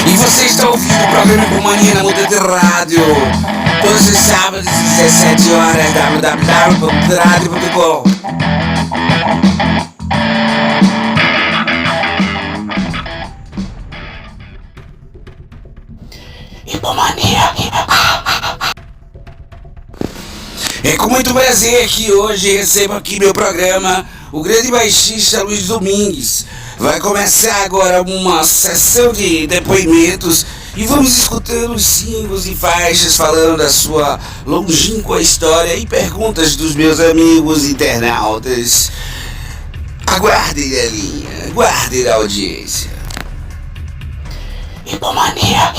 E você está ouvindo o programa Hipomania na Muda de Rádio, todos os sábados às 17 horas, www.radio.com. Hipomania. É com muito prazer que hoje recebo aqui meu programa, o grande baixista Luiz Domingues. Vai começar agora uma sessão de depoimentos e vamos escutando os singles e faixas falando da sua longínqua história e perguntas dos meus amigos internautas. Aguardem a linha, aguardem a audiência. Hipomania.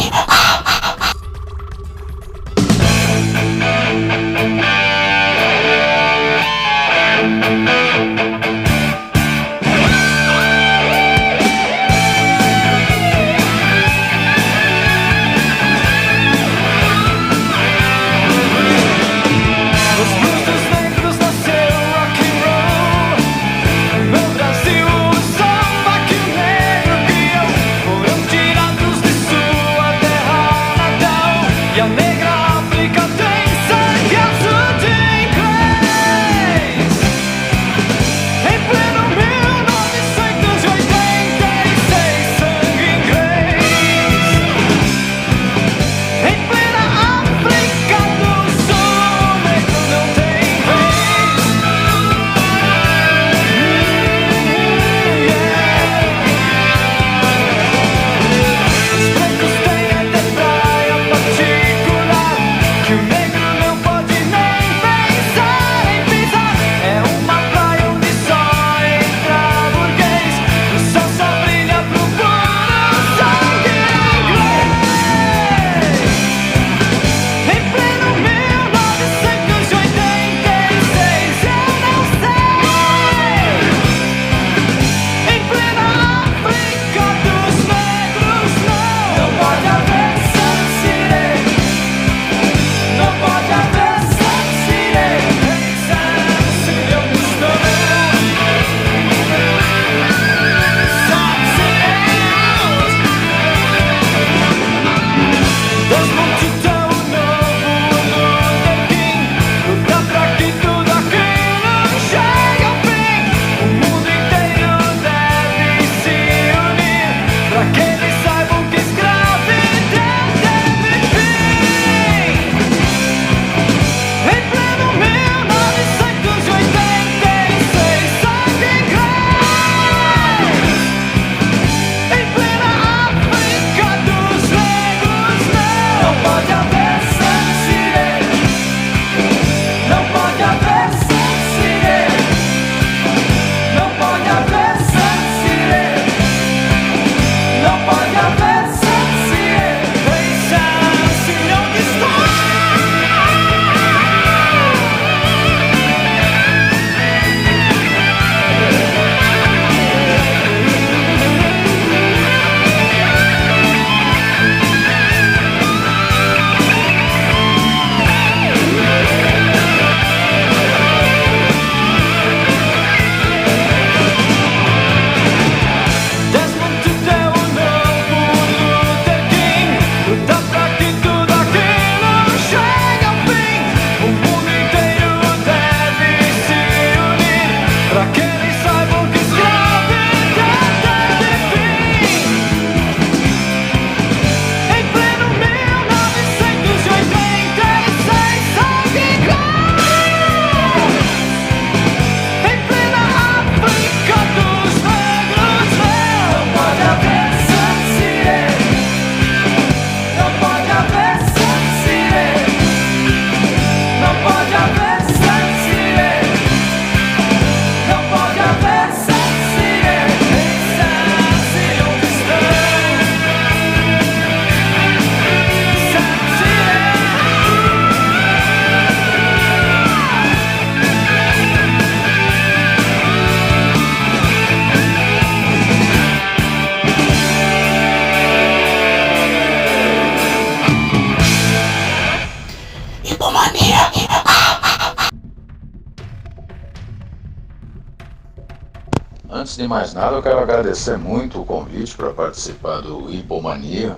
Antes de mais nada, eu quero agradecer muito o convite para participar do Hipomania.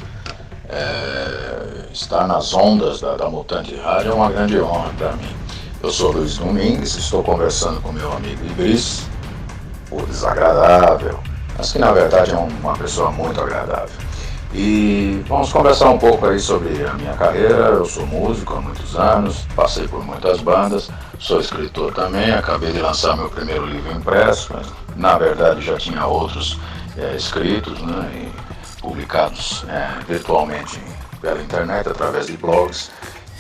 Estar nas ondas da Mutante Rádio é uma grande honra para mim. Eu sou Luiz Domingues, estou conversando com meu amigo Ibris, o desagradável, mas que na verdade é uma pessoa muito agradável. E vamos conversar um pouco aí sobre a minha carreira. Eu sou músico há muitos anos, passei por muitas bandas, sou escritor também, acabei de lançar meu primeiro livro impresso, mas na verdade já tinha outros escritos, né, e publicados virtualmente pela internet, através de blogs,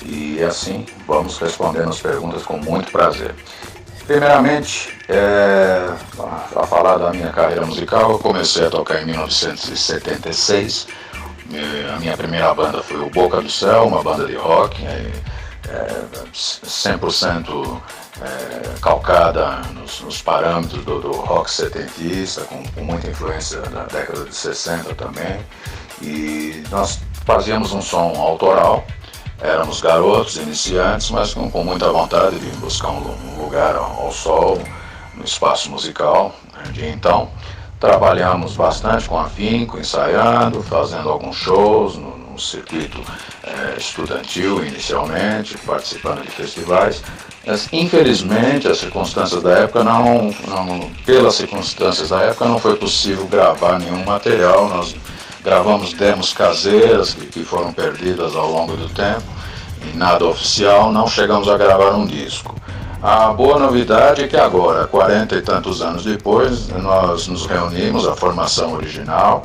e assim vamos respondendo as perguntas com muito prazer. Primeiramente, a falar da minha carreira musical, eu comecei a tocar em 1976. A minha primeira banda foi o Boca do Céu, uma banda de rock, 100% calcada nos parâmetros do rock setentista, com muita influência da década de 60 também. E nós fazíamos um som autoral. Éramos garotos, iniciantes, mas com muita vontade de buscar um lugar ao sol, no espaço musical. De então, trabalhamos bastante com afinco, ensaiando, fazendo alguns shows no circuito estudantil inicialmente, participando de festivais. Mas, infelizmente, as circunstâncias da época pelas circunstâncias da época não foi possível gravar nenhum material. Nós gravamos demos caseiras que foram perdidas ao longo do tempo, e nada oficial, não chegamos a gravar um disco. A boa novidade é que agora, 40 e tantos anos depois, nós nos reunimos, a formação original,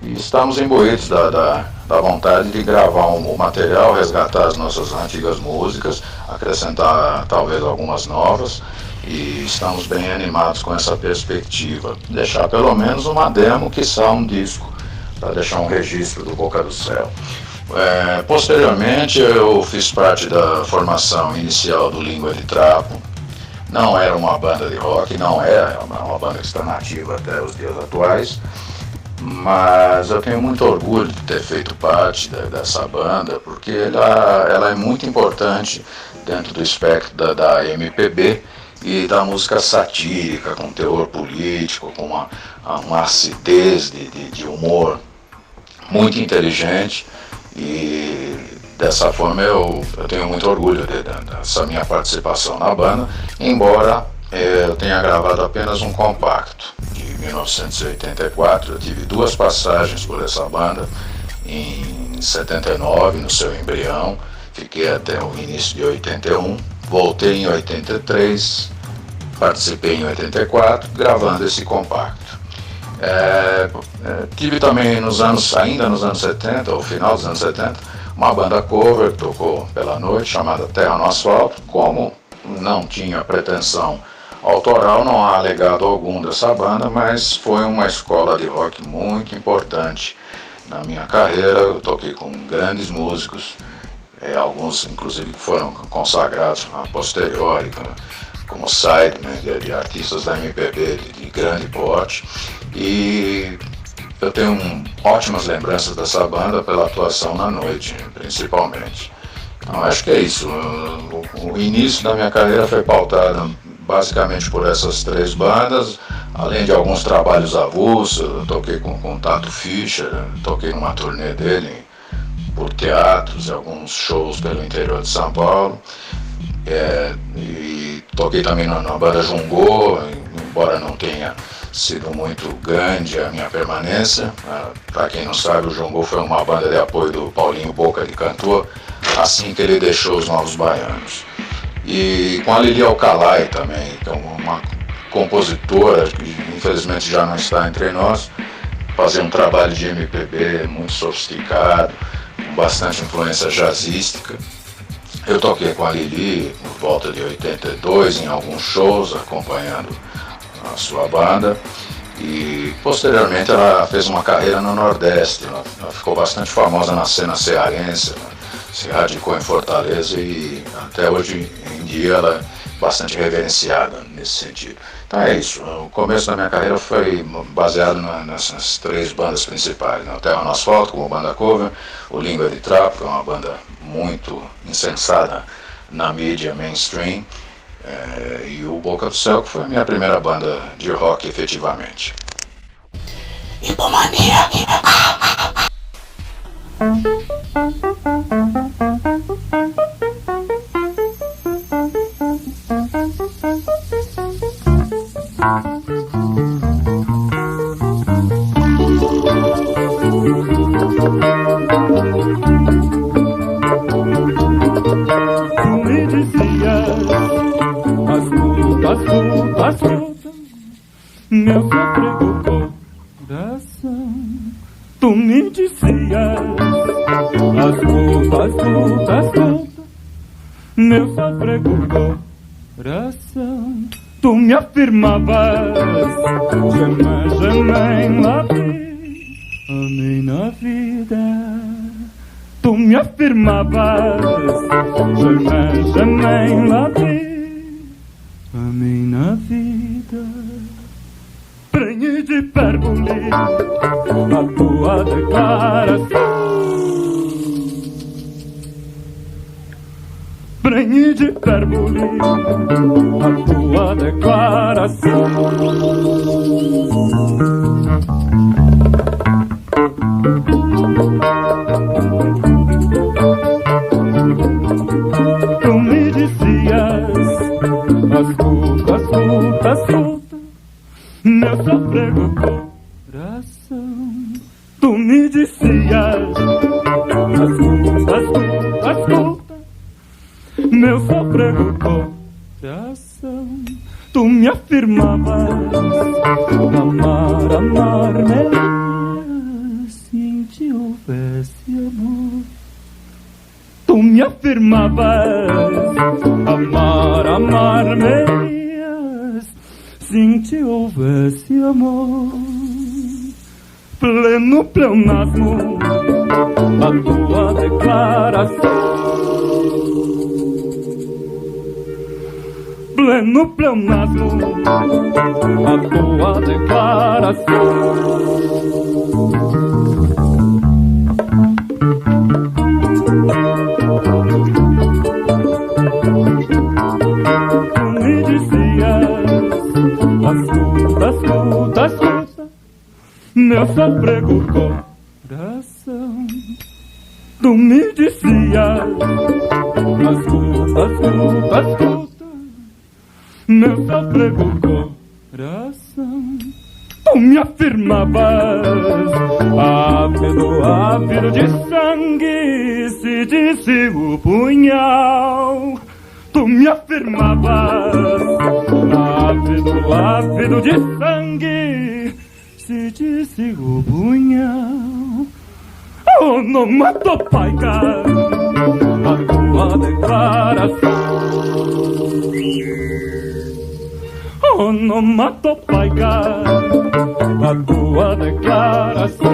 e estamos imbuídos da vontade de gravar o material, resgatar as nossas antigas músicas, acrescentar talvez algumas novas, e estamos bem animados com essa perspectiva. Deixar pelo menos uma demo, quiçá um disco, para deixar um registro do Boca do Céu. Posteriormente eu fiz parte da formação inicial do Língua de Trapo. Não era uma banda de rock, não é uma banda que está nativa até os dias atuais, mas eu tenho muito orgulho de ter feito parte dessa banda, porque ela é muito importante dentro do espectro da MPB e da música satírica, com teor político, com uma acidez de humor muito inteligente, e dessa forma eu tenho muito orgulho dessa minha participação na banda, embora eu tenha gravado apenas um compacto. De 1984 eu tive duas passagens por essa banda, em 79 no seu embrião, fiquei até o início de 81, voltei em 83, participei em 84, gravando esse compacto. Tive também ainda nos anos 70, ao final dos anos 70, uma banda cover que tocou pela noite, chamada Terra no Asfalto. Como não tinha pretensão autoral, não há legado algum dessa banda, mas foi uma escola de rock muito importante na minha carreira. Eu toquei com grandes músicos, alguns inclusive foram consagrados a posteriori, como sidemen de artistas da MPB de grande porte, e eu tenho ótimas lembranças dessa banda pela atuação na noite, principalmente. Então acho que é isso. O início da minha carreira foi pautado basicamente por essas três bandas, além de alguns trabalhos avulsos. Eu toquei com Tato Fischer, toquei numa turnê dele por teatros, alguns shows pelo interior de São Paulo. E toquei também na banda Jungô, embora não tenha sido muito grande a minha permanência. Para quem não sabe, o Jungô foi uma banda de apoio do Paulinho Boca de Cantor, assim que ele deixou os Novos Baianos. E com a Lili Alcalay também, que é uma compositora que infelizmente já não está entre nós, fazia um trabalho de MPB muito sofisticado, com bastante influência jazzística. Eu toquei com a Lili por volta de 82 em alguns shows, acompanhando a sua banda, e posteriormente ela fez uma carreira no Nordeste. Ela ficou bastante famosa na cena cearense, se radicou em Fortaleza e até hoje em dia ela é bastante reverenciada nesse sentido. Então é isso, o começo da minha carreira foi baseado nessas três bandas principais, né? O Terra no Asfalto como banda cover, o Língua de Trapo, que é uma banda muito incensada na mídia mainstream, E o Boca do Céu que foi a minha primeira banda de rock efetivamente. Hipomania. Meu sofrido coração, tu me dizias as meu sofrido coração, tu me afirmavas, jamais la vie, amei na vida. Tu me afirmavas, jamais la vie, amei na vida. Prenhe de hipérbole a tua declaração. Prenhe de hipérbole a tua declaração. Tu me dizias, ascolta, meu sofrego coração. Tu me dizias, ascolta, meu sofrego coração. Tu me afirmavas, amar-me, se em ti houvesse amor. Tu me afirmavas, amar-me, se em ti houvesse amor. Pleno pleonasmo, a tua declaração. Pleno pleonasmo, a tua declaração. Tu me dizias, ascolta, meu sofrego coração. Tu me dizias, ascolta, meu sofrego coração. Tu me afirmavas, ávido de sangue, se disse o punhal. Tu me afirmavas, ávido de sangue, se disse o punhal. Onomatopaica, a tua declaração. Onomatopaica, a tua declaração.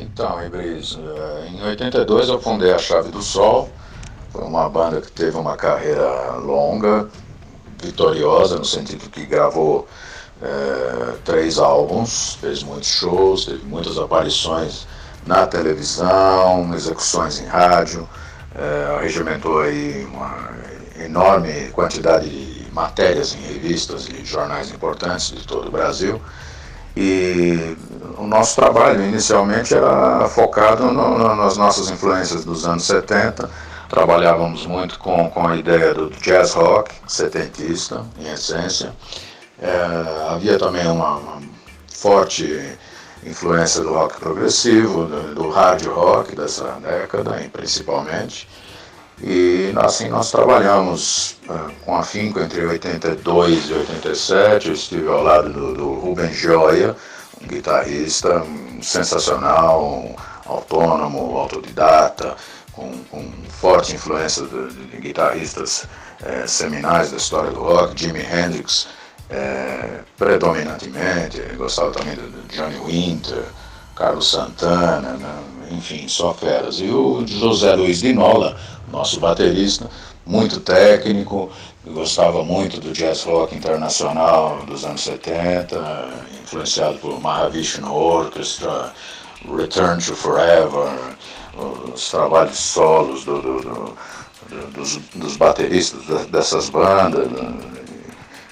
Então, Ibris, em 82 eu fundei a Chave do Sol. Foi uma banda que teve uma carreira longa, vitoriosa, no sentido que gravou 3 álbuns, fez muitos shows, teve muitas aparições na televisão, execuções em rádio, regimentou aí uma enorme quantidade de matérias em revistas e jornais importantes de todo o Brasil. E o nosso trabalho inicialmente era focado nas nossas influências dos anos 70. Trabalhávamos muito com a ideia do jazz rock setentista, em essência. Havia também uma forte influência do rock progressivo, do hard rock dessa década, principalmente. E assim nós trabalhamos com afinco entre 82 e 87. Eu estive ao lado do Rubem Gioia, um guitarrista sensacional, autônomo, autodidata, com forte influência de guitarristas seminais da história do rock. Jimi Hendrix, predominantemente, gostava também do Johnny Winter, Carlos Santana, né? Enfim, só feras. E o José Luiz de Nola, nosso baterista, muito técnico, gostava muito do jazz rock internacional dos anos 70, influenciado por Mahavishnu Orchestra, Return to Forever, os trabalhos solos dos bateristas dessas bandas,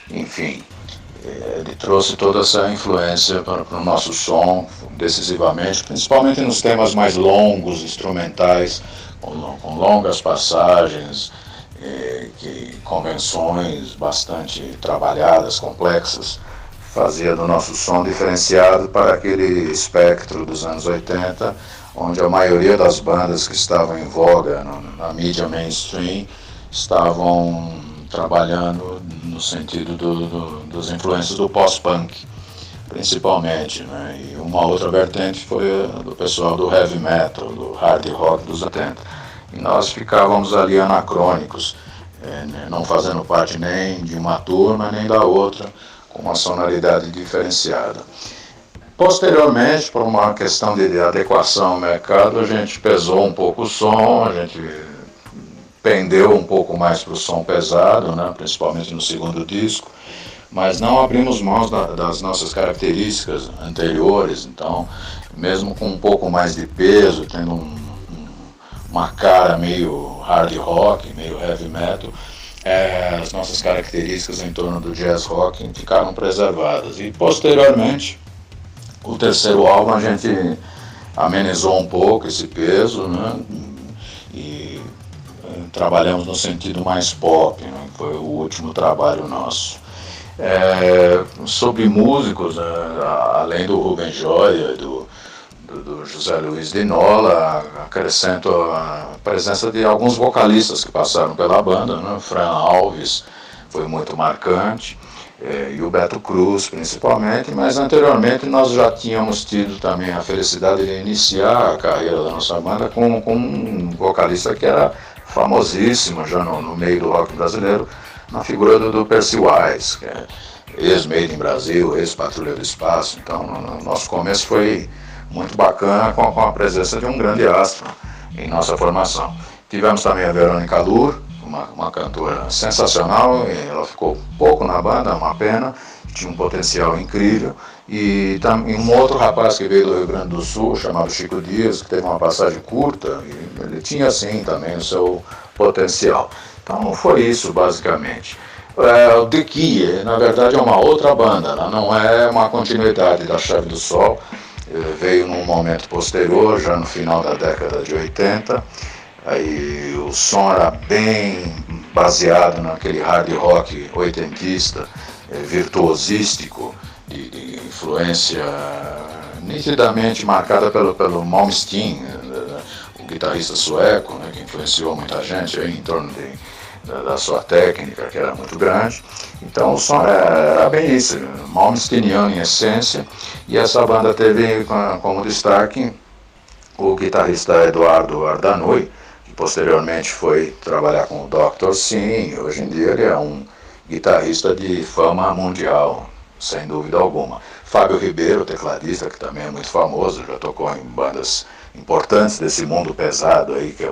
enfim. Ele trouxe toda essa influência para o nosso som, decisivamente, principalmente nos temas mais longos, instrumentais, com longas passagens, convenções bastante trabalhadas, complexas. Fazia do nosso som diferenciado para aquele espectro dos anos 80, onde a maioria das bandas que estavam em voga na mídia mainstream estavam trabalhando no sentido das influências do pós-punk, principalmente, né? E uma outra vertente foi a do pessoal do heavy metal, do hard rock dos 80. E nós ficávamos ali anacrônicos, não fazendo parte nem de uma turma nem da outra, com uma sonoridade diferenciada. Posteriormente, por uma questão de adequação ao mercado, a gente pesou um pouco o som, a gente pendeu um pouco mais para o som pesado, né, principalmente no segundo disco, mas não abrimos mãos das nossas características anteriores. Então, mesmo com um pouco mais de peso, tendo uma cara meio hard rock, meio heavy metal, as nossas características em torno do jazz rock ficaram preservadas. E posteriormente, o terceiro álbum, a gente amenizou um pouco esse peso, né, e trabalhamos no sentido mais pop, né, foi o último trabalho nosso. Sobre músicos, além do Rubem Gioia e do José Luiz de Nola, acrescento a presença de alguns vocalistas que passaram pela banda, né? Fran Alves foi muito marcante, e o Beto Cruz principalmente, mas anteriormente nós já tínhamos tido também a felicidade de iniciar a carreira da nossa banda com um vocalista que era famosíssimo já no meio do rock brasileiro, na figura do Percy Wise, que é ex-Made in Brasil, ex-Patrulha do Espaço. Então, o nosso começo foi muito bacana com a presença de um grande astro em nossa formação. Tivemos também a Verônica Lur, uma cantora sensacional, ela ficou pouco na banda, uma pena, tinha um potencial incrível. E também um outro rapaz que veio do Rio Grande do Sul, chamado Chico Dias, que teve uma passagem curta, e ele tinha sim também o seu potencial. Então foi isso basicamente. O The Key, na verdade, é uma outra banda, ela não é uma continuidade da Chave do Sol, veio num momento posterior, já no final da década de 80, aí o som era bem baseado naquele hard rock oitentista, virtuosístico, de influência nitidamente marcada pelo Malmsteen, o guitarrista sueco, né, que influenciou muita gente aí em torno da sua técnica, que era muito grande. Então o som era bem isso, malmsteeniano em essência, e essa banda teve como destaque o guitarrista Eduardo Ardanui, que posteriormente foi trabalhar com o Dr. Sim, e hoje em dia ele é um guitarrista de fama mundial, sem dúvida alguma. Fábio Ribeiro, tecladista, que também é muito famoso, já tocou em bandas importantes desse mundo pesado aí, que é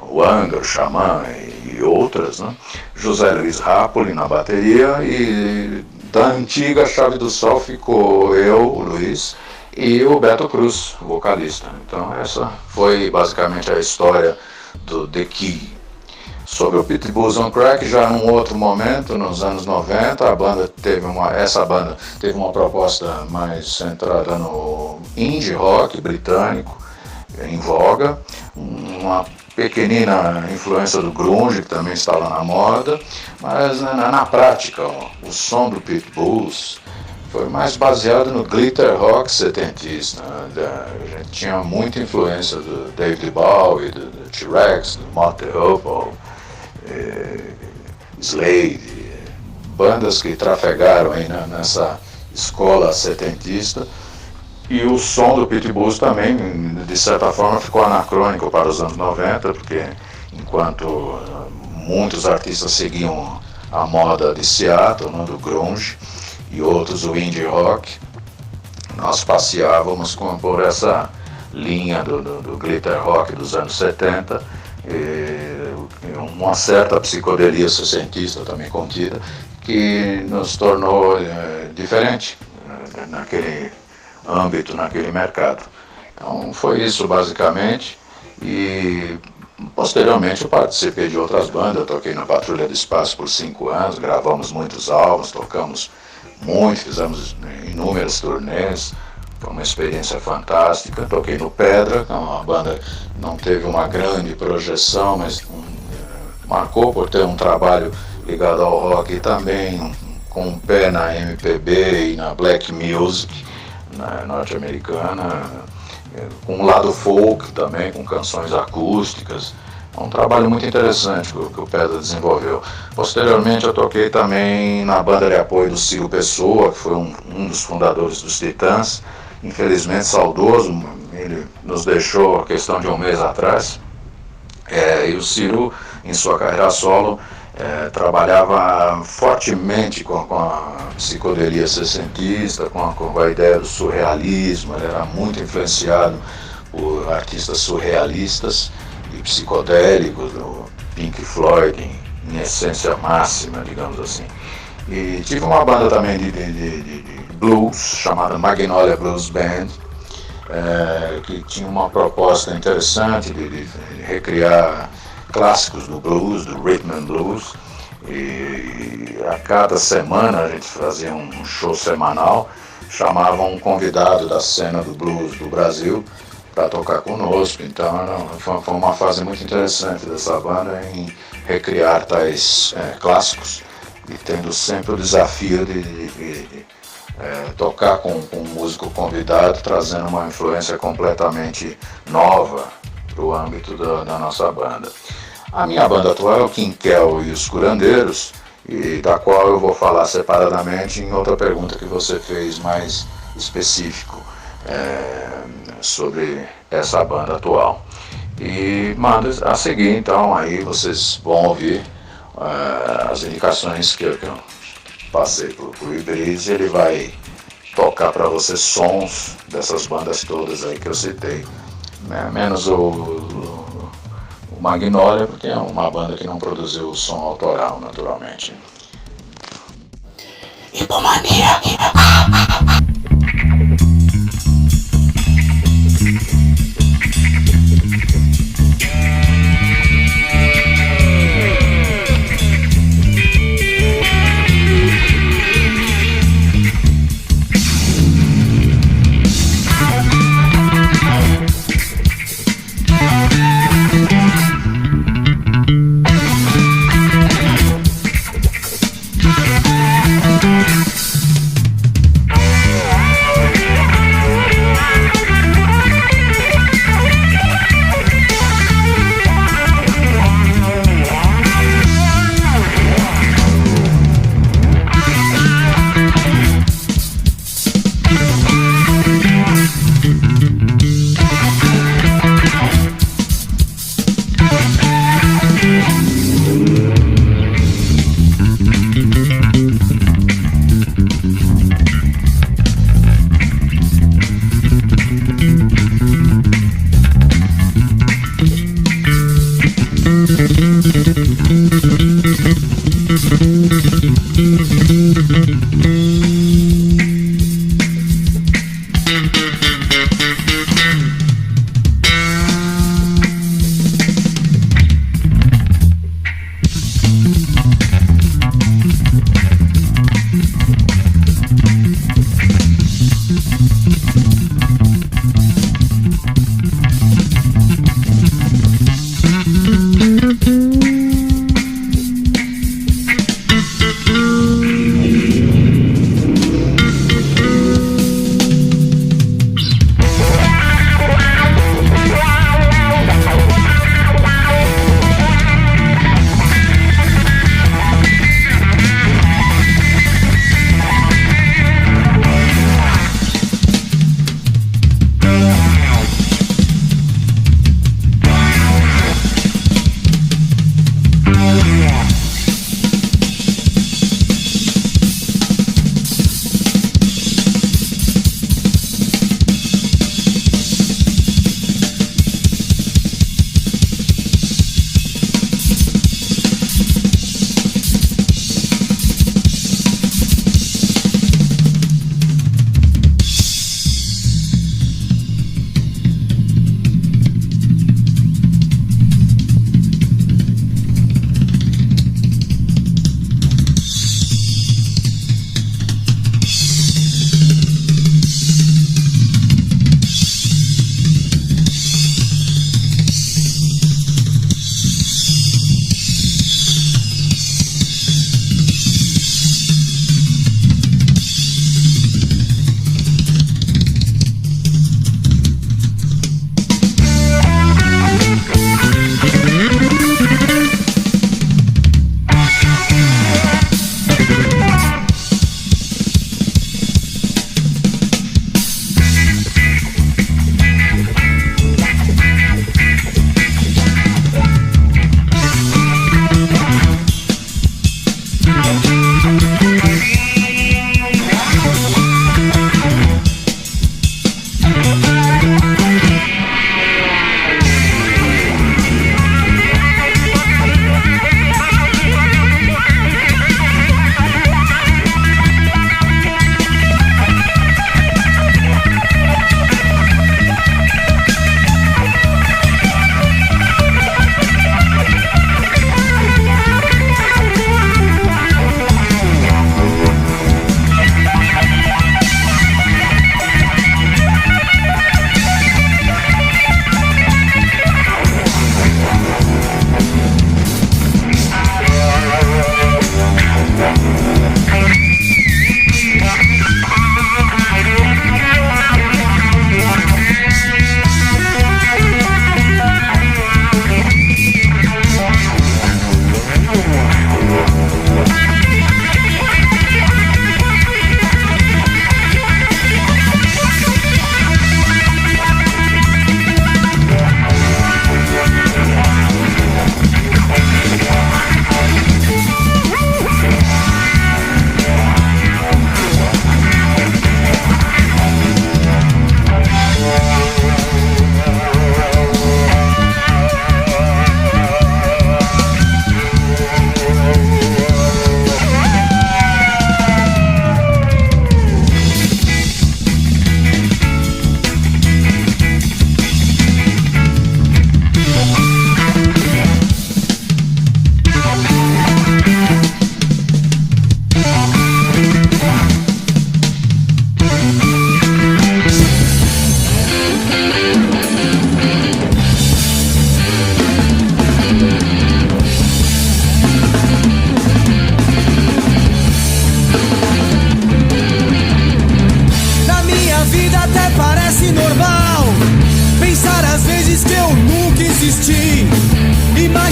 o Angra, o Xamã e outras, né? José Luiz Rapoli na bateria e Da antiga Chave do Sol ficou eu, o Luiz, e o Beto Cruz, o vocalista. Então essa foi basicamente a história do The Key. Sobre o Pitbulls on Crack, já num outro momento, nos anos 90, essa banda teve uma proposta mais centrada no indie rock britânico, em voga, uma pequenina influência do grunge, que também estava na moda, mas na prática, o som do Pitbulls foi mais baseado no glitter rock setentista. A gente tinha muita influência do David Bowie, do T-Rex, do Mott the Hoople, Slade, bandas que trafegaram aí nessa escola setentista, e o som do Pitbulls também, de certa forma, ficou anacrônico para os anos 90, porque enquanto muitos artistas seguiam a moda de Seattle, do grunge, e outros o indie rock, nós passeávamos por essa linha do glitter rock dos anos 70, uma certa psicodelia sessentista também contida, que nos tornou diferente naquele âmbito, naquele mercado. Então foi isso basicamente, e posteriormente eu participei de outras bandas. Eu toquei na Patrulha do Espaço por 5 anos, gravamos muitos álbuns, tocamos muito, fizemos inúmeras turnês. Foi uma experiência fantástica. Toquei no Pedra, que é uma banda que não teve uma grande projeção, mas marcou por ter um trabalho ligado ao rock e também com um pé na MPB e na black music norte-americana, com um lado folk também, com canções acústicas. É um trabalho muito interessante que o Pedra desenvolveu. Posteriormente eu toquei também na banda de apoio do Ciro Pessoa, que foi um dos fundadores dos Titãs, infelizmente saudoso, ele nos deixou a questão de um mês atrás. E o Ciro, em sua carreira solo, trabalhava fortemente com a psicodelia sessentista, com a ideia do surrealismo. Ele era muito influenciado por artistas surrealistas e psicodélicos, do Pink Floyd em essência máxima, digamos assim. E tive uma banda também de blues, chamada Magnolia Blues Band, que tinha uma proposta interessante de recriar clássicos do blues, do rhythm and blues, e a cada semana a gente fazia um show semanal, chamava um convidado da cena do blues do Brasil para tocar conosco. Então foi uma fase muito interessante dessa banda em recriar tais clássicos, e tendo sempre o desafio de tocar com um músico convidado, trazendo uma influência completamente nova para o âmbito da nossa banda. A minha banda atual é o Quinquel e os Curandeiros, e da qual eu vou falar separadamente em outra pergunta que você fez mais específico sobre essa banda atual. E manda a seguir, então, aí vocês vão ouvir as indicações que eu passei para o Ibris, e ele vai tocar para vocês sons dessas bandas todas aí que eu citei, menos o Magnolia, porque é uma banda que não produziu som autoral, naturalmente. Hipomania.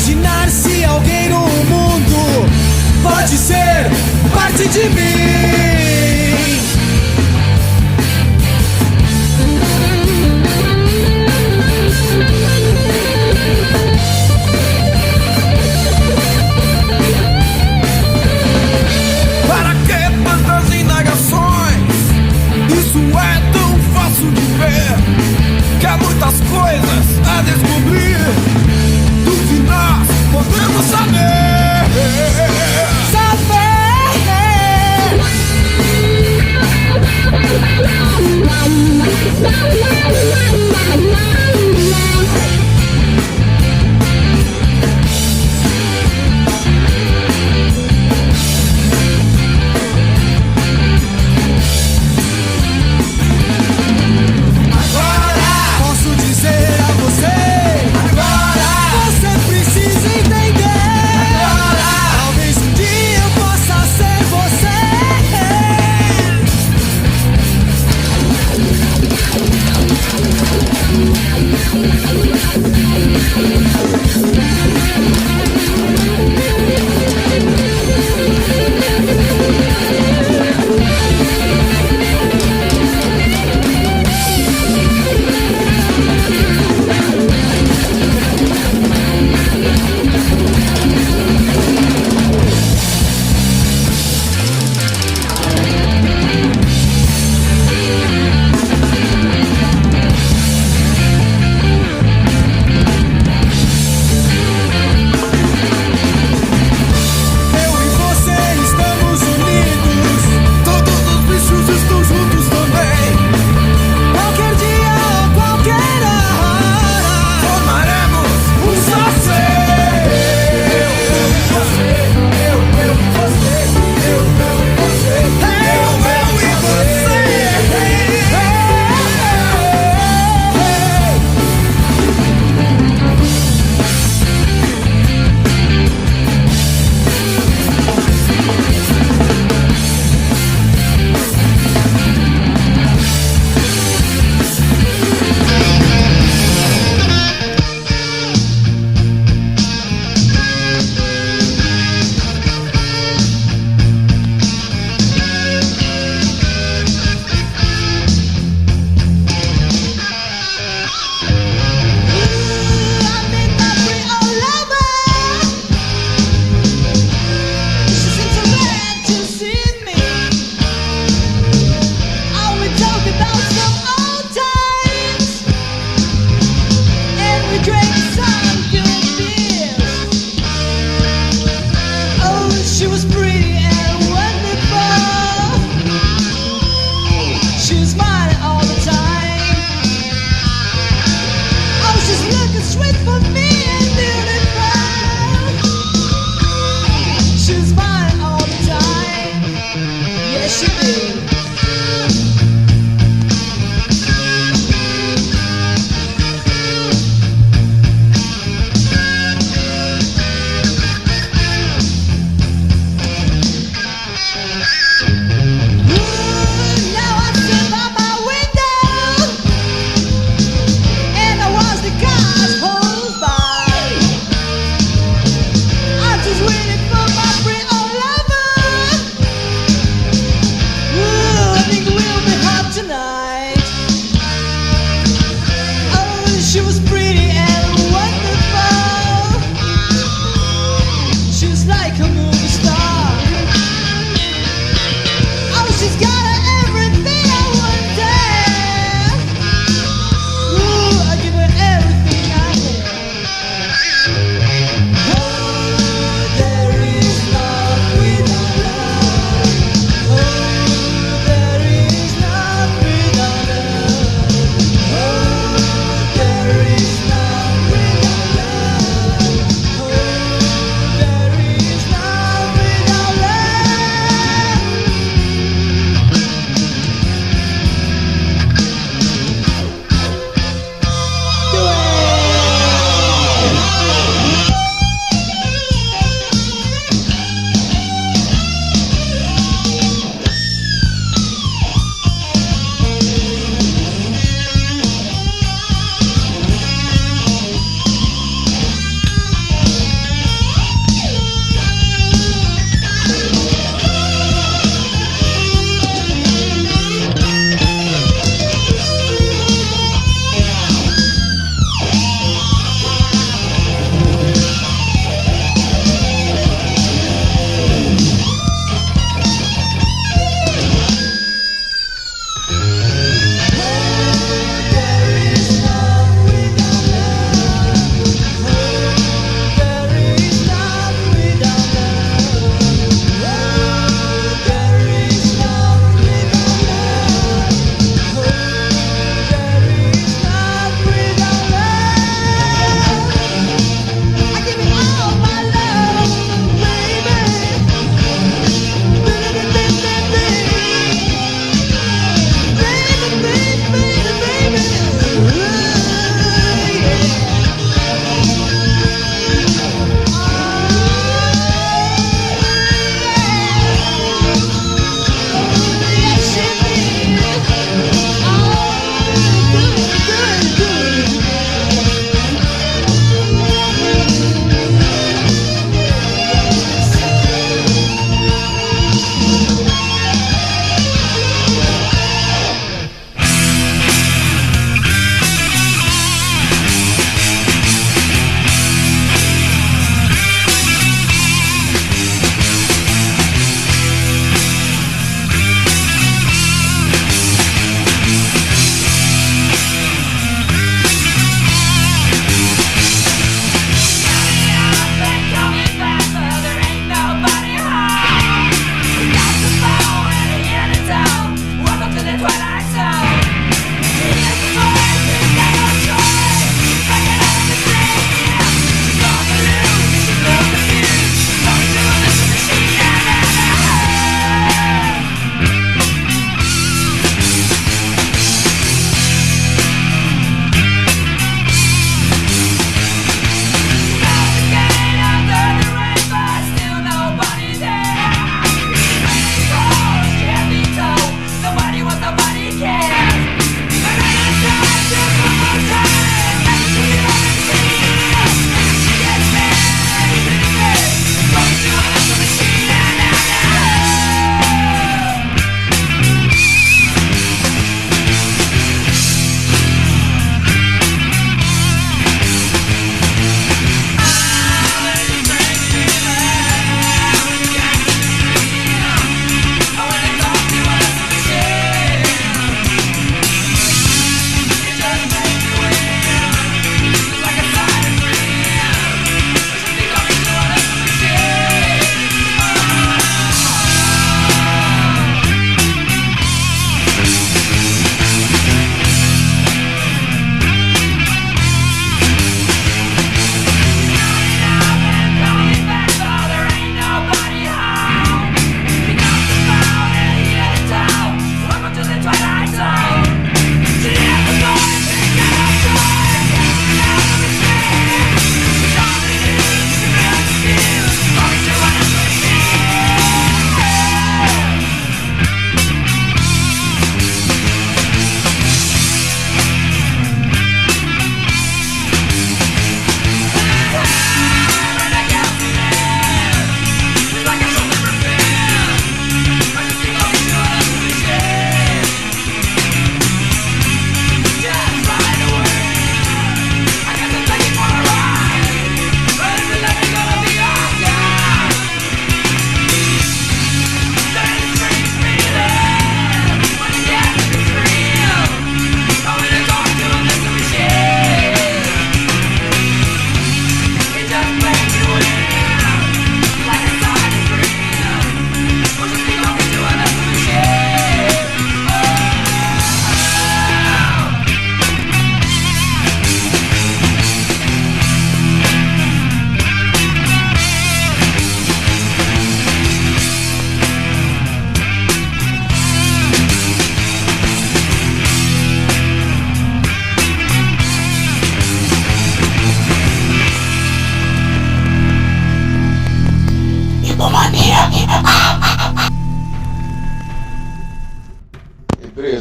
imaginar se alguém no mundo pode ser parte de mim. Para que tantas indagações? Isso é tão fácil de ver, que há muitas coisas a descobrir do que nós podemos saber.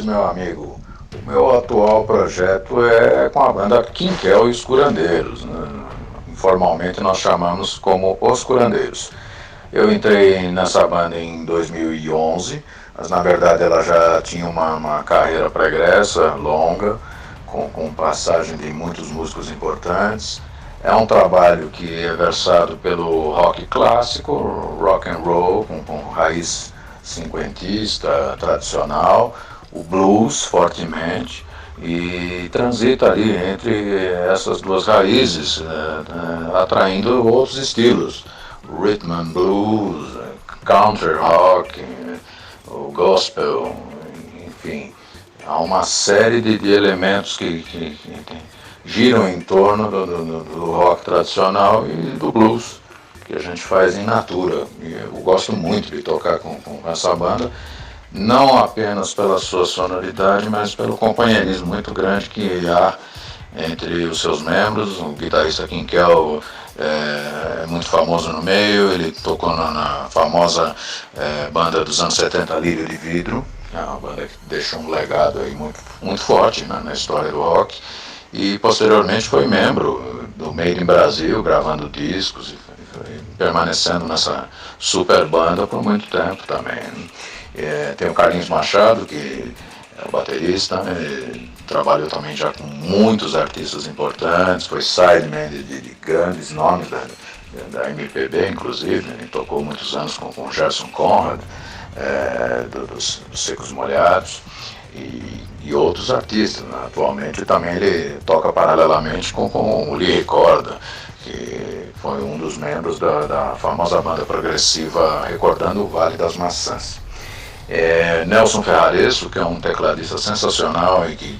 meu amigo, o meu atual projeto é com a banda Quinquel e os Curandeiros, né? Informalmente nós chamamos como Os Curandeiros. Eu entrei nessa banda em 2011, mas na verdade ela já tinha uma carreira pregressa, longa, com passagem de muitos músicos importantes. É um trabalho que é versado pelo rock clássico, rock and roll, com raiz cinquentista, tradicional, o blues fortemente, e transita ali entre essas duas raízes, atraindo outros estilos, rhythm and blues, country rock, o gospel, enfim, há uma série de elementos que giram em torno do rock tradicional e do blues, que a gente faz em natura. E eu gosto muito de tocar com essa banda, não apenas pela sua sonoridade, mas pelo companheirismo muito grande que há entre os seus membros. O guitarrista Quinquel é muito famoso no meio, ele tocou na famosa banda dos anos 70, Lírio de Vidro, é uma banda que deixou um legado aí muito forte, né, na história do rock, e posteriormente foi membro do Made in Brasil, gravando discos e permanecendo nessa super banda por muito tempo também. Tem o Carlinhos Machado, que é o baterista, trabalhou também já com muitos artistas importantes, foi sideman de grandes nomes da MPB, inclusive, ele tocou muitos anos com Gerson Conrad, dos Secos Molhados, e outros artistas, né? Atualmente também ele toca paralelamente com o Lee Recorda, que foi um dos membros da famosa banda progressiva Recordando o Vale das Maçãs. Nelson Ferraresso, que é um tecladista sensacional e que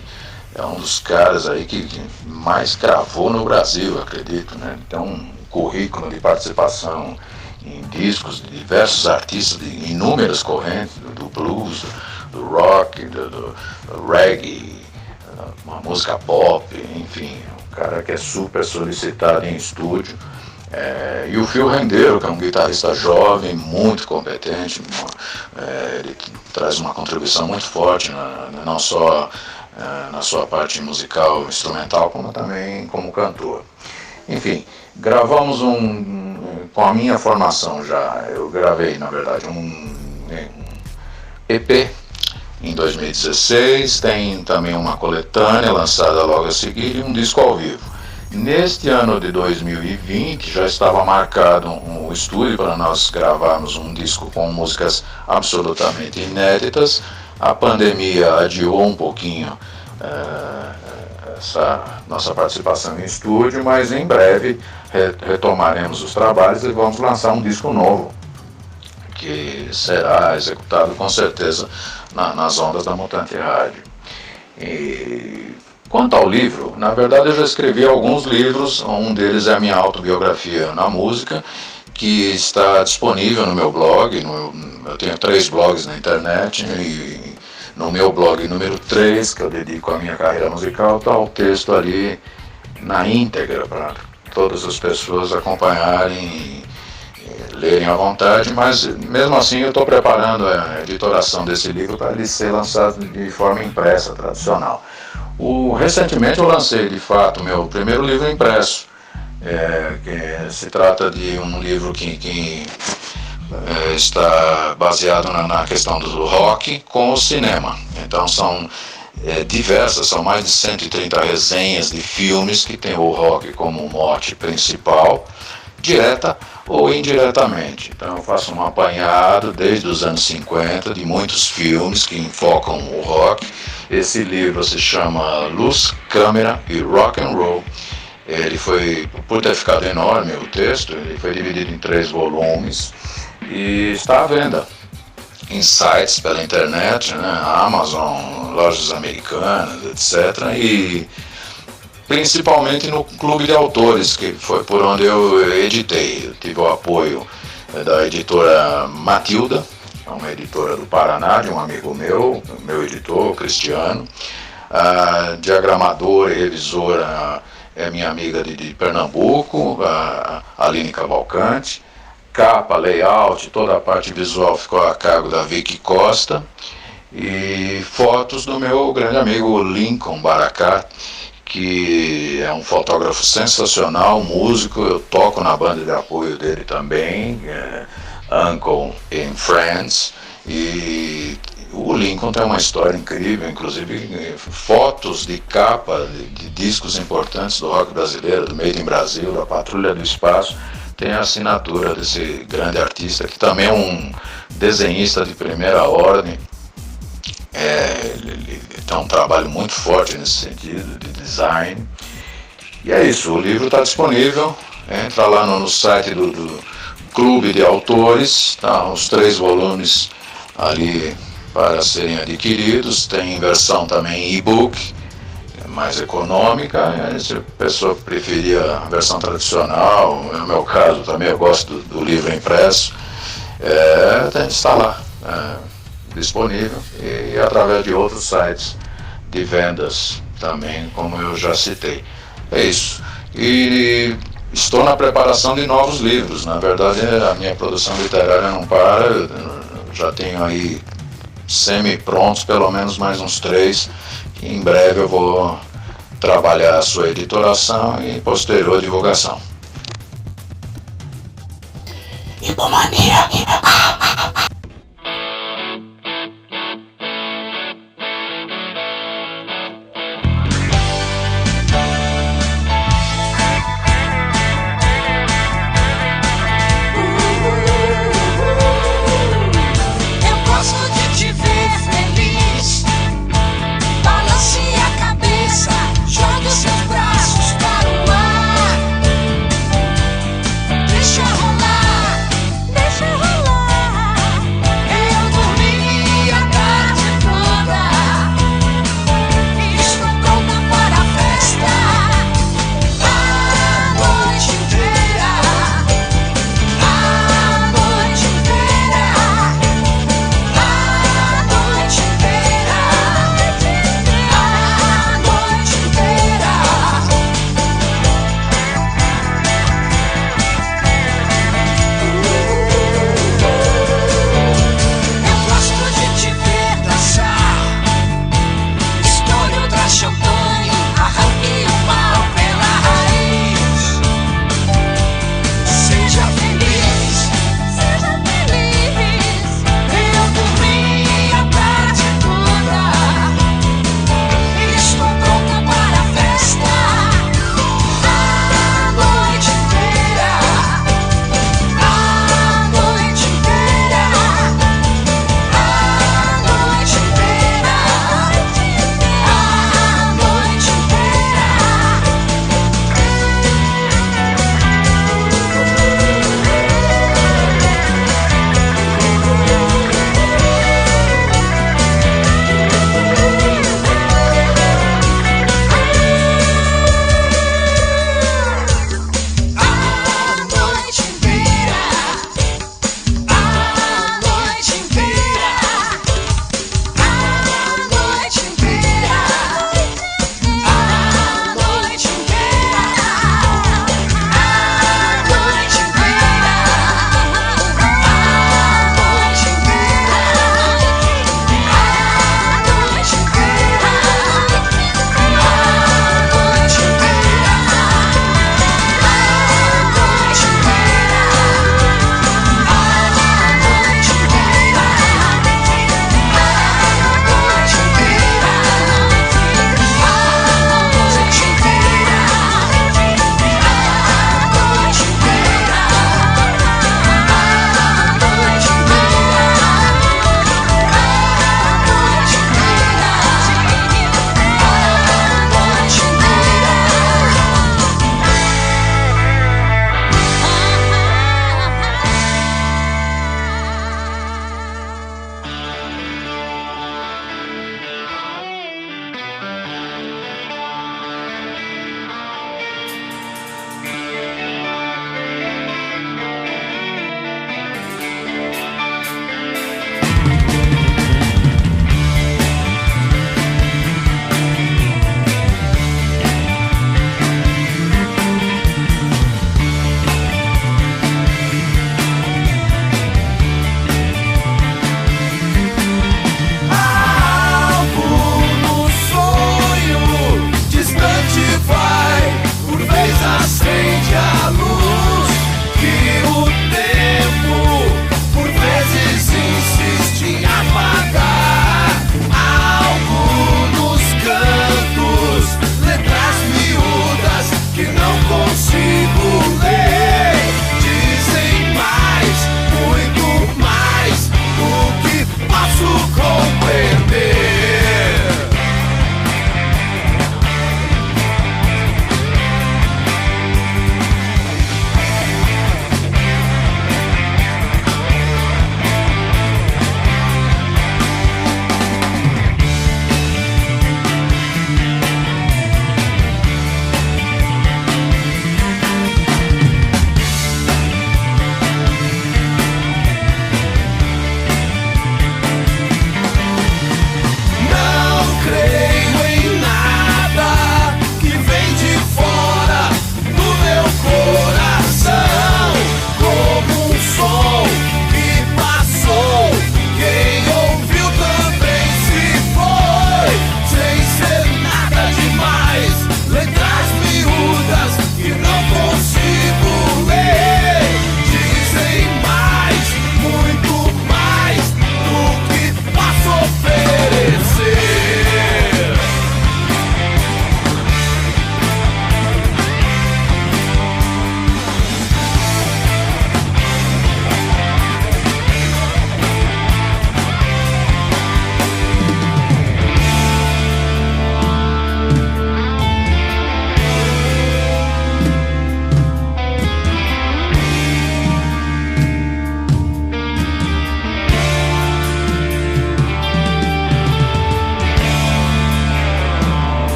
é um dos caras aí que mais gravou no Brasil, acredito, né? Tem um currículo de participação em discos de diversos artistas de inúmeras correntes, do blues, do rock, do reggae, uma música pop, enfim, um cara que é super solicitado em estúdio. E o Phil Rendeiro, que é um guitarrista jovem, muito competente, ele traz uma contribuição muito forte, não só na sua parte musical, instrumental, como também como cantor. Enfim, gravamos com a minha formação já, eu gravei, na verdade, um EP em 2016, tem também uma coletânea lançada logo a seguir e um disco ao vivo. Neste ano de 2020 já estava marcado um estúdio para nós gravarmos um disco com músicas absolutamente inéditas. A pandemia adiou um pouquinho essa nossa participação em estúdio, mas em breve retomaremos os trabalhos e vamos lançar um disco novo, que será executado com certeza nas ondas da Mutante Rádio. E quanto ao livro, na verdade eu já escrevi alguns livros, um deles é a minha autobiografia na música, que está disponível no meu blog. Eu tenho 3 blogs na internet, e no meu blog número 3, que eu dedico à minha carreira musical, está o texto ali na íntegra, para todas as pessoas acompanharem e lerem à vontade, mas mesmo assim eu estou preparando a editoração desse livro para ele ser lançado de forma impressa, tradicional. Recentemente eu lancei de fato o meu primeiro livro impresso, que se trata de um livro que está baseado na questão do rock com o cinema. Então são são mais de 130 resenhas de filmes que tem o rock como mote principal, direta ou indiretamente. Então eu faço um apanhado desde os anos 50 de muitos filmes que enfocam o rock. Esse livro se chama Luz, Câmera e Rock and Roll. Ele foi, por ter ficado enorme o texto, ele foi dividido em 3 volumes e está à venda em sites pela internet, né, Amazon, lojas americanas, etc. E principalmente no Clube de Autores, que foi por onde eu editei. Eu tive o apoio da editora Matilda, uma editora do Paraná, de um amigo meu editor, Cristiano. A diagramadora e revisora é minha amiga de Pernambuco, a Aline Cavalcante. Capa, layout, toda a parte visual ficou a cargo da Vicky Costa. e fotos do meu grande amigo Lincoln Barakat, que é um fotógrafo sensacional, músico. Eu toco na banda de apoio dele também, Uncle in Friends, e o Lincoln tem uma história incrível, inclusive fotos de capa de discos importantes do rock brasileiro, do Made in Brasil, da Patrulha do Espaço. Tem a assinatura desse grande artista, que também é um desenhista de primeira ordem. Ele tem um trabalho muito forte nesse sentido, de design. E é isso, o livro está disponível. Entra lá no site do Clube de Autores, tá, os 3 volumes ali para serem adquiridos. Tem versão também e-book, mais econômica. Se a pessoa preferir a versão tradicional, no meu caso também eu gosto do livro impresso, está lá, disponível, e através de outros sites de vendas também, como eu já citei. É isso. E estou na preparação de novos livros. Na verdade, a minha produção literária não para. Eu já tenho aí semi-prontos, pelo menos mais uns 3, que em breve eu vou trabalhar a sua editoração e posterior divulgação. Hipomania. Deixa rolar, deixa rolar.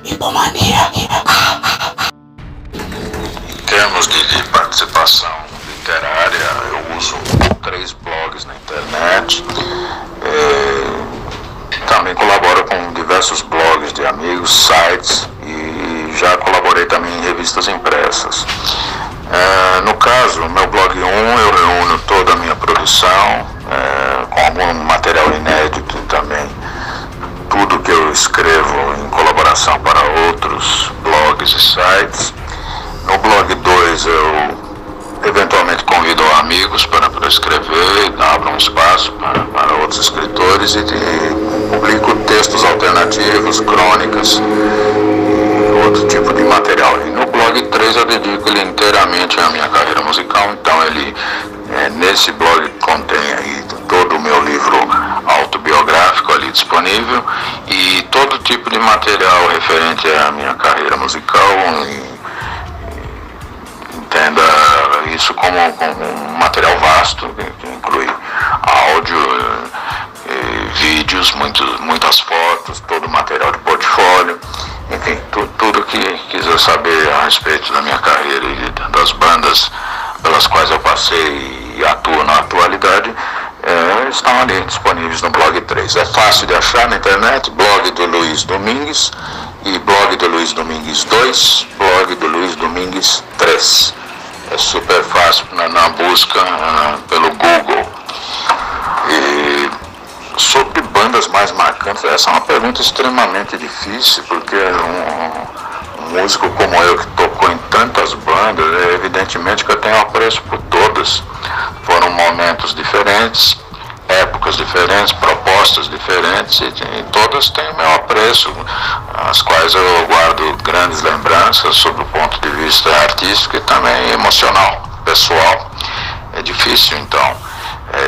Hipomania. Em termos de participação literária, eu uso 3 blogs na internet. Também colaboro com diversos blogs de amigos, sites, e já colaborei também em revistas impressas. No caso, no meu blog 1, eu reúno toda a minha produção, com algum material inédito também, tudo que eu escrevo em colaboração para outros blogs e sites. No blog 2, eu eventualmente convido amigos para escrever, abro um espaço para outros escritores e publico textos alternativos, crônicas e outro tipo de material. E no blog 3 eu dedico ele inteiramente à minha carreira musical, então nesse blog contém aí todo o meu livro autobiográfico ali disponível e todo tipo de material referente à minha carreira musical. Entenda isso como um material vasto, que inclui áudio, vídeos, muitas fotos, todo o material de portfólio, enfim, tudo que quiser saber a respeito da minha carreira e das bandas pelas quais eu passei e atuo na atualidade, estão ali disponíveis no blog 3. É fácil de achar na internet, blog do Luiz Domingues e blog do Luiz Domingues 2, blog do Luiz Domingues 3. É super fácil na busca pelo Google. E sobre bandas mais marcantes, essa é uma pergunta extremamente difícil, porque um músico como eu, que tocou em tantas bandas, evidentemente que eu tenho apreço por todas. Foram momentos diferentes, épocas diferentes, propostas diferentes, e todas têm o meu apreço, as quais eu guardo grandes lembranças sob o ponto de vista artístico e também emocional, pessoal. É difícil, então,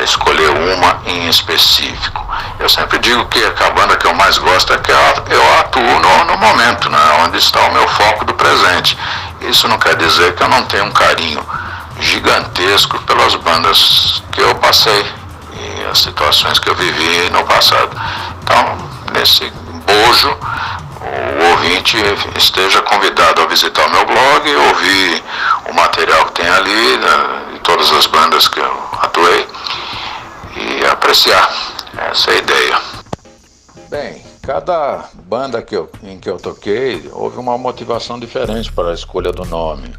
escolher uma em específico. Eu sempre digo que a banda que eu mais gosto é que eu atuo no momento, né, onde está o meu foco do presente. Isso não quer dizer que eu não tenho um carinho gigantesco pelas bandas que eu passei e as situações que eu vivi no passado. Então, nesse bojo, o ouvinte esteja convidado a visitar o meu blog, ouvir o material que tem ali, de todas as bandas que eu atuei, e apreciar. Essa é a ideia. Bem, cada banda em que eu toquei, houve uma motivação diferente para a escolha do nome.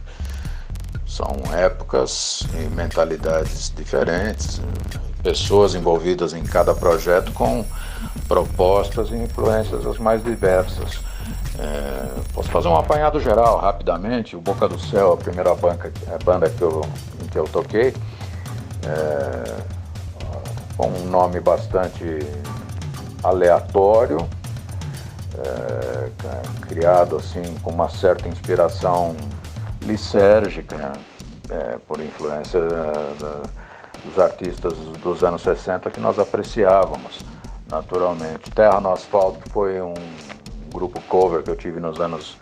São épocas e mentalidades diferentes, pessoas envolvidas em cada projeto com propostas e influências as mais diversas. Posso fazer um apanhado geral rapidamente. O Boca do Céu, a primeira banda em que eu toquei, com um nome bastante aleatório, criado assim com uma certa inspiração lisérgica, por influência dos artistas dos anos 60 que nós apreciávamos naturalmente. Terra no Asfalto foi um grupo cover que eu tive nos anos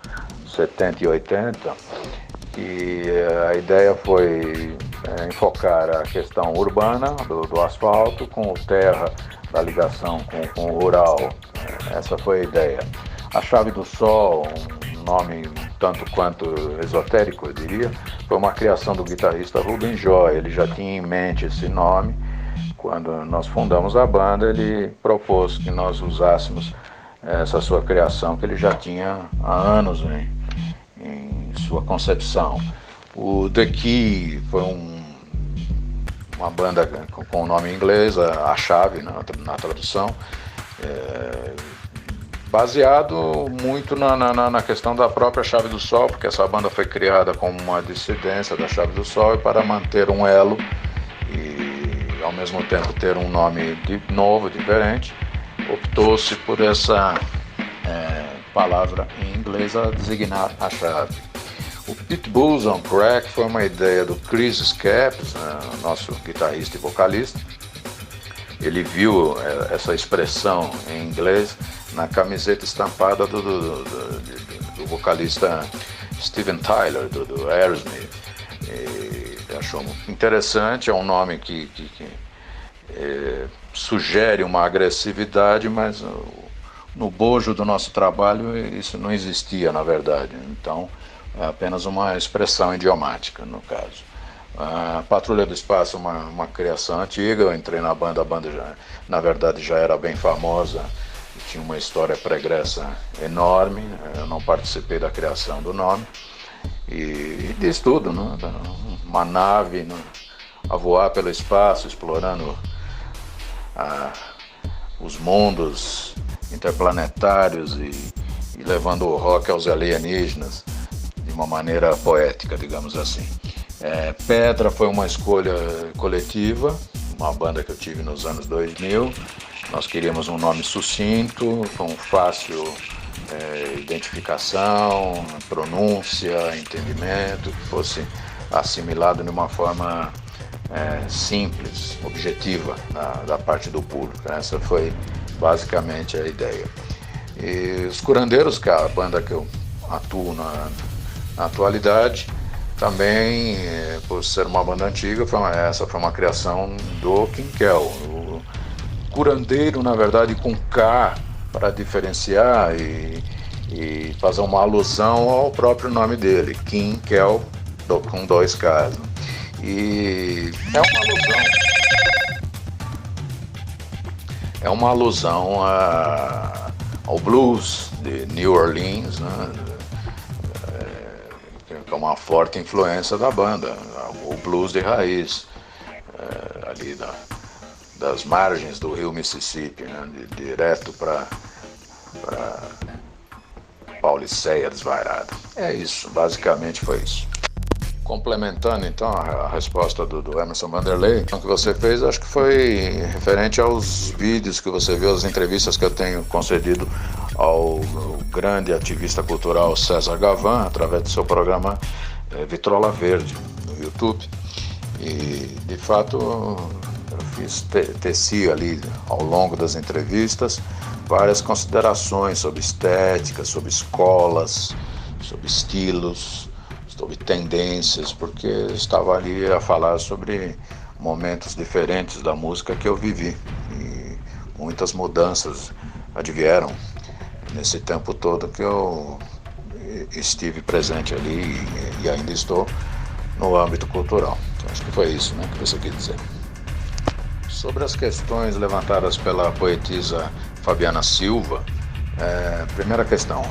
70 e 80, e a ideia foi enfocar a questão urbana do asfalto com o terra, da ligação com o rural. Essa foi a ideia. A Chave do Sol, um nome tanto quanto esotérico, eu diria, foi uma criação do guitarrista Rubem Joy. Ele já tinha em mente esse nome. Quando nós fundamos a banda, ele propôs que nós usássemos essa sua criação, que ele já tinha há anos em sua concepção. O The Key foi uma banda com o nome em inglês, a Chave, na tradução, baseado muito na questão da própria Chave do Sol, porque essa banda foi criada como uma dissidência da Chave do Sol, e para manter um elo e ao mesmo tempo ter um nome novo, diferente, optou-se por essa palavra em inglês a designar a chave. O Pitbulls on Crack foi uma ideia do Chris Skeps, nosso guitarrista e vocalista. Ele viu essa expressão em inglês na camiseta estampada do vocalista Steven Tyler, do Aerosmith. E achou interessante, é um nome que sugere uma agressividade, mas no bojo do nosso trabalho isso não existia, na verdade. Então é apenas uma expressão idiomática, no caso. A Patrulha do Espaço é uma criação antiga. Eu entrei na banda, a banda já, na verdade já era bem famosa, tinha uma história pregressa enorme. Eu não participei da criação do nome e diz tudo, né? Uma nave, né, a voar pelo espaço, explorando os mundos interplanetários e levando o rock aos alienígenas de uma maneira poética, digamos assim. Pedra foi uma escolha coletiva, uma banda que eu tive nos anos 2000. Nós queríamos um nome sucinto, com fácil identificação, pronúncia, entendimento, que fosse assimilado de uma forma simples, objetiva da parte do público. Essa foi basicamente a ideia. E os Curandeiros, que é a banda que eu atuo na atualidade, também, por ser uma banda antiga, essa foi uma criação do Quinquel. O curandeiro, na verdade, com K, para diferenciar e fazer uma alusão ao próprio nome dele, Quinquel, com 2 Ks. E é uma alusão ao blues de New Orleans, né? Que é uma forte influência da banda, o blues de raiz, ali das margens do rio Mississippi, né? Direto para Pauliceia Desvairada. É isso, basicamente foi isso. Complementando então a resposta do Emerson Vanderlei, o que você fez, acho que foi referente aos vídeos que você viu, as entrevistas que eu tenho concedido ao grande ativista cultural César Gavan, através do seu programa Vitrola Verde, no YouTube. E, de fato, eu teci ali, ao longo das entrevistas, várias considerações sobre estética, sobre escolas, sobre estilos, sobre tendências, porque eu estava ali a falar sobre momentos diferentes da música que eu vivi. E muitas mudanças advieram nesse tempo todo que eu estive presente ali e ainda estou no âmbito cultural. Então, acho que foi isso, né, que você quis dizer. Sobre as questões levantadas pela poetisa Fabiana Silva, primeira questão,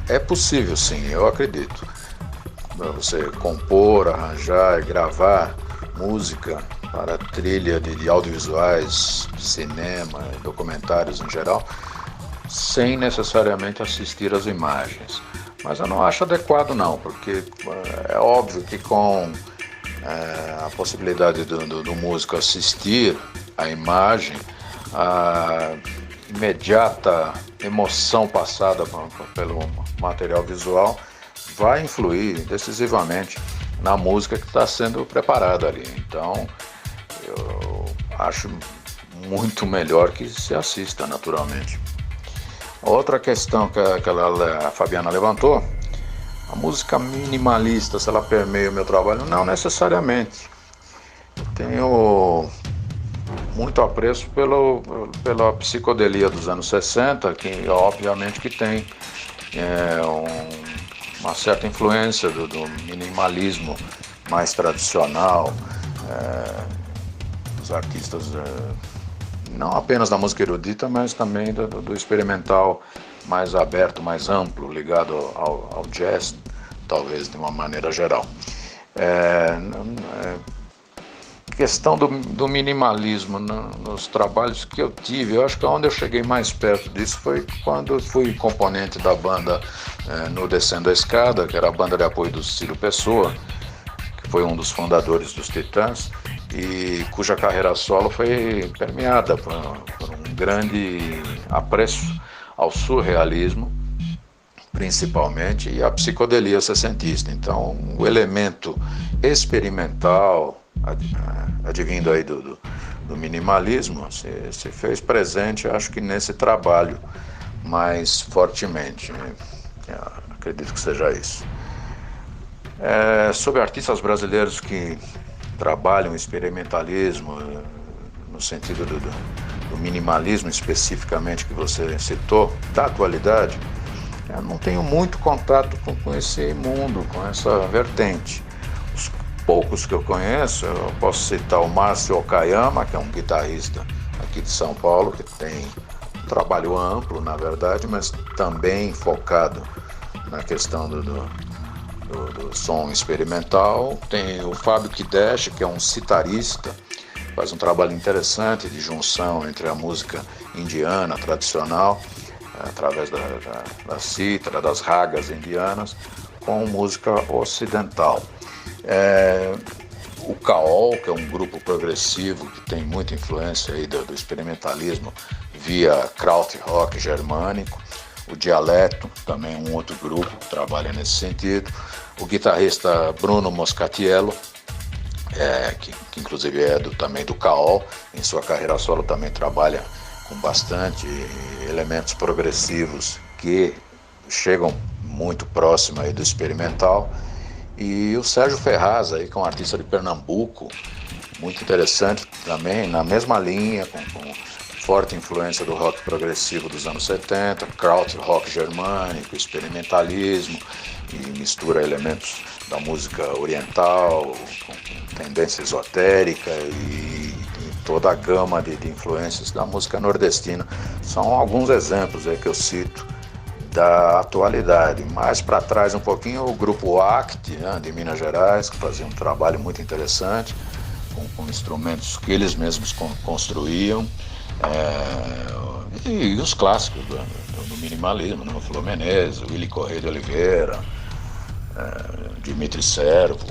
é possível sim, eu acredito, você compor, arranjar e gravar música para trilha de audiovisuais, cinema, documentários em geral, sem necessariamente assistir às imagens. Mas eu não acho adequado não, porque é óbvio que com a possibilidade do músico assistir à imagem, a imediata emoção passada pelo material visual vai influir decisivamente na música que está sendo preparada ali. Então, eu acho muito melhor que se assista naturalmente. Outra questão que a Fabiana levantou, a música minimalista, se ela permeia o meu trabalho, não necessariamente. Eu tenho muito apreço pela psicodelia dos anos 60, que obviamente que tem uma certa influência do minimalismo mais tradicional, os artistas, não apenas da música erudita, mas também do experimental mais aberto, mais amplo, ligado ao jazz, talvez de uma maneira geral. Questão do minimalismo nos trabalhos que eu tive, eu acho que onde eu cheguei mais perto disso foi quando fui componente da banda no Descendo a Escada, que era a banda de apoio do Círio Pessoa, que foi um dos fundadores dos Titãs, e cuja carreira solo foi permeada por um grande apreço ao surrealismo, principalmente, e à psicodelia sessentista. Então, o elemento experimental, advindo aí do minimalismo, se fez presente, acho que nesse trabalho mais fortemente, né? Acredito que seja isso. Sobre artistas brasileiros que trabalham experimentalismo no sentido do do minimalismo especificamente que você citou, da atualidade, eu não tenho muito contato com esse mundo, com essa vertente. Os poucos que eu conheço, eu posso citar o Márcio Okayama, que é um guitarrista aqui de São Paulo, que tem um trabalho amplo, na verdade, mas também focado na questão do som experimental. Tem o Fábio Kidesh, que é um citarista, faz um trabalho interessante de junção entre a música indiana tradicional, através da cítara, das ragas indianas, com música ocidental. O Kaol, que é um grupo progressivo que tem muita influência aí do experimentalismo via krautrock germânico. O Dialeto, também um outro grupo que trabalha nesse sentido. O guitarrista Bruno Moscatiello, que inclusive é também do Kaol, em sua carreira solo também trabalha com bastante elementos progressivos que chegam muito próximo aí do experimental. E o Sérgio Ferraz, aí, que é um artista de Pernambuco, muito interessante também, na mesma linha, com forte influência do rock progressivo dos anos 70, krautrock germânico, experimentalismo, e mistura elementos da música oriental, com tendência esotérica e toda a gama de influências da música nordestina. São alguns exemplos aí que eu cito da atualidade. Mais para trás um pouquinho, o grupo ACT, né, de Minas Gerais, que fazia um trabalho muito interessante, com instrumentos que eles mesmos construíam, e os clássicos do minimalismo, né, o Flor Menezes, o Willy Correia de Oliveira, Dimitri Servo,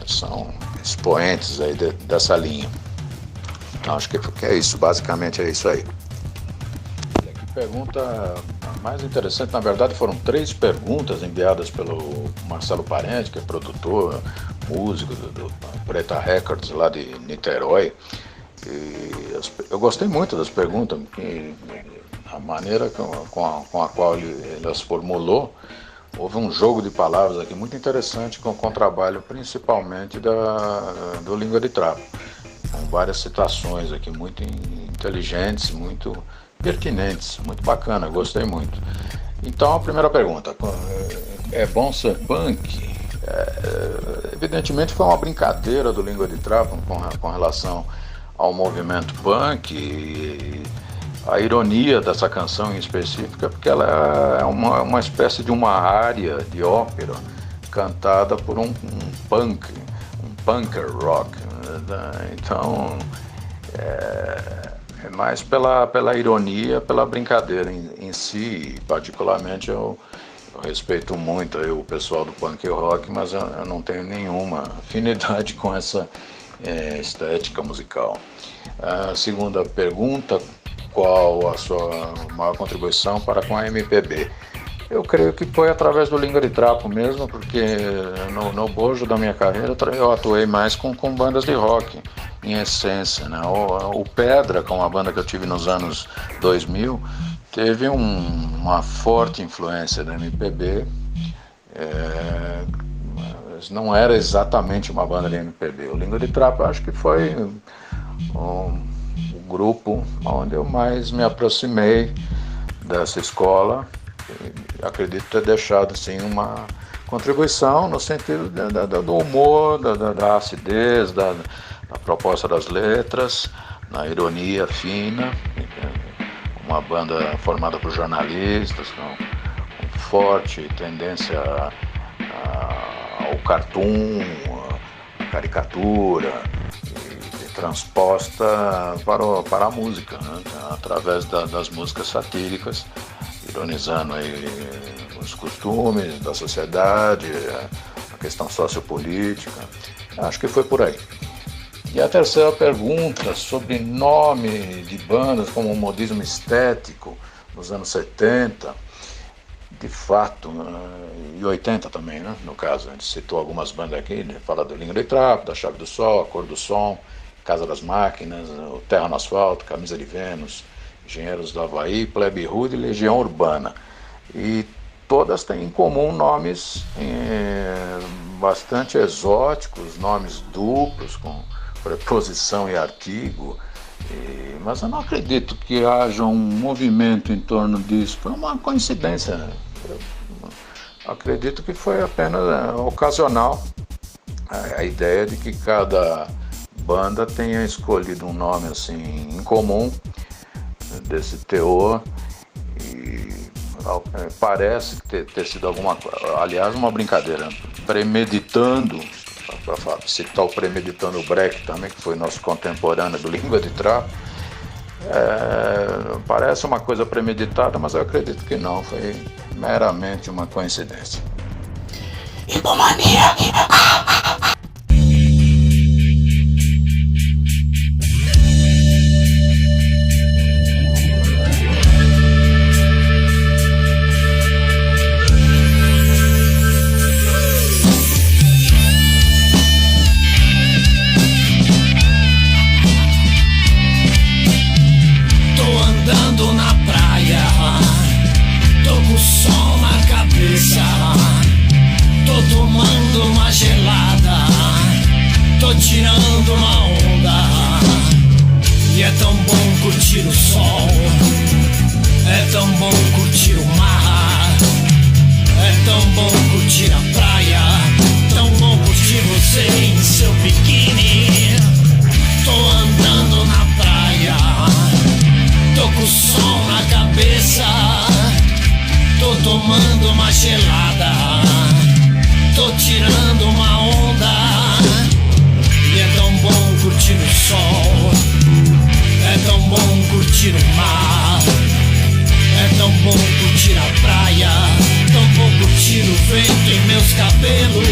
são expoentes aí dessa linha. Então acho que é isso, basicamente é isso aí. Que pergunta mais interessante, na verdade foram 3 perguntas enviadas pelo Marcelo Parente, que é produtor, músico do Preta Records lá de Niterói. E eu gostei muito das perguntas, porque a maneira com a qual ele as formulou, houve um jogo de palavras aqui muito interessante com o trabalho principalmente do Língua de Trapo, com várias citações aqui muito inteligentes, muito pertinentes, muito bacana, gostei muito. Então a primeira pergunta, é bom ser punk? Evidentemente foi uma brincadeira do Língua de Trapo com relação ao movimento punk, e a ironia dessa canção em específico é porque ela é uma espécie de uma área de ópera cantada por um punker rock. Então é mais pela ironia, pela brincadeira em si. Particularmente eu respeito muito aí o pessoal do punk rock, mas eu não tenho nenhuma afinidade com essa estética musical. A segunda pergunta: qual a sua maior contribuição para com a MPB? Eu creio que foi através do Língua de Trapo mesmo, porque no bojo da minha carreira eu atuei mais com bandas de rock, em essência, né? O Pedra, com uma banda que eu tive nos anos 2000, teve uma forte influência da MPB, mas não era exatamente uma banda de MPB. O Língua de Trapo acho que foi o grupo onde eu mais me aproximei dessa escola. Acredito ter deixado sim uma contribuição no sentido do humor, da acidez, da proposta das letras, na ironia fina. Uma banda formada por jornalistas com forte tendência ao cartoon, à caricatura, e transposta para a música, né? Através das músicas satíricas, ironizando aí os costumes da sociedade, a questão sociopolítica. Acho que foi por aí. E a terceira pergunta, sobre nome de bandas como o modismo estético nos anos 70, de fato, e 80 também, né? No caso, a gente citou algumas bandas aqui, fala do Língua de Trapo, da Chave do Sol, A Cor do Som, Casa das Máquinas, o Terra no Asfalto, Camisa de Vênus, Engenheiros do Havaí, Plebe Rude e Legião Urbana. E todas têm em comum nomes bastante exóticos, nomes duplos, com preposição e artigo, Mas eu não acredito que haja um movimento em torno disso, por uma coincidência. Eu acredito que foi apenas ocasional a ideia de que cada banda tenha escolhido um nome assim em comum desse teor e parece ter sido alguma coisa, aliás, uma brincadeira, premeditando, para citar o Premeditando Brecht também, que foi nosso contemporâneo do Língua de Trapo. Parece uma coisa premeditada, mas eu acredito que não, foi meramente uma coincidência. Hipomania. Tirando uma onda, e é tão bom curtir o sol, é tão bom curtir o mar, é tão bom curtir a praia, tão bom curtir você em seu biquíni. Tô andando na praia, tô com o sol na cabeça, tô tomando uma gelada, tô tirando uma onda. E é tão bom curtir o sol, é tão bom curtir o mar, é tão bom curtir a praia, tão bom curtir o vento em meus cabelos.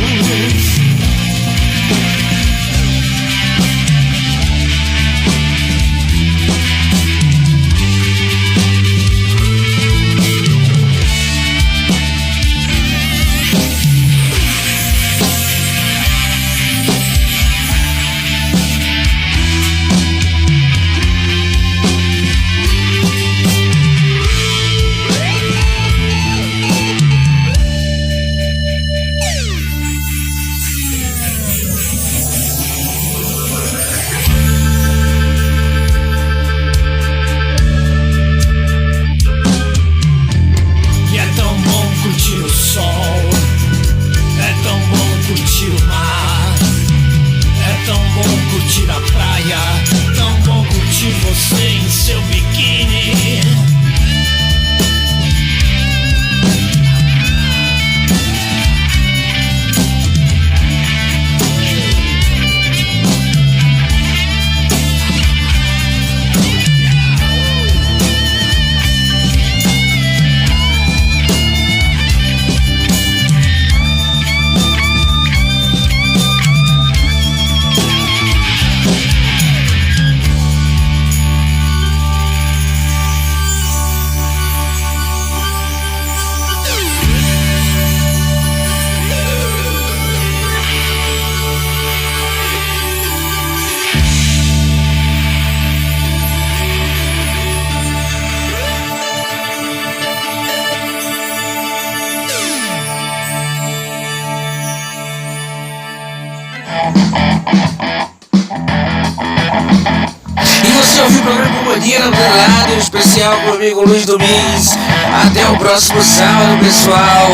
Ouviu o programa Companhia no lado especial comigo, Luiz Domingues. Até o próximo sábado, pessoal.